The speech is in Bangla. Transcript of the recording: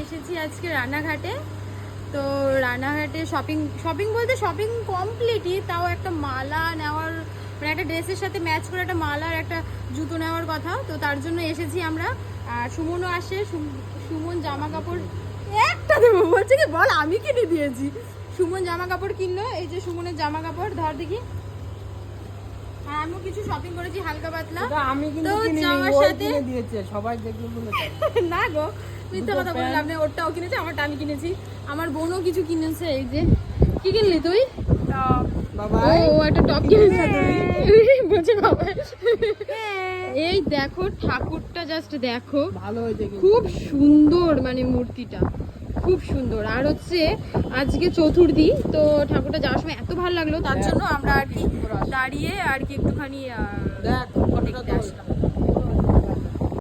এসেছি আজকে রানাঘাটে। তো রানাঘাটে শপিং বলতে শপিং কমপ্লিটই, তাও একটা মালা নেওয়ার মানে একটা ড্রেসের সাথে ম্যাচ করে একটা মালা আর একটা জুতো নেওয়ার কথা, তো তার জন্য এসেছি আমরা। আর সুমনও আসে, সুমন জামা কাপড় একটা দেবো বলছে কি বল, আমি কিনে দিয়েছি। সুমন জামা কাপড় কিনলো, এই যে সুমনের জামা কাপড়, ধর দেখি। আর আমিও কিছু শপিং করেছি হালকা পাতলা। আমি কিন্তু তো কিনিনি, যাওয়ার ওই সাথে কিনে দিয়েছে, সবাই দেখবে বলে তাই। না গো, মিথ্যা কথা বললাম না, ওরটাও কিনেছে, আমারটা আমি কিনেছি। আমার বোনও কিছু কিনেছে। এই যে কি কিনলি তুই? বাবা ও একটা টপ কিনেছে বলছে বাবা। এই দেখো ঠাকুরটা, জাস্ট দেখো, ভালো হয়েছে কিন্তু। খুব সুন্দর, মানে মূর্তিটা খুব সুন্দর। আর হচ্ছে আজকে চতুর্থী, তো ঠাকুরটা যাওয়ার সময় এত ভালো লাগলো, তার জন্য আমরা আর কি দাঁড়িয়ে আর কি একটুখানি দেখ দেখতে আসলাম।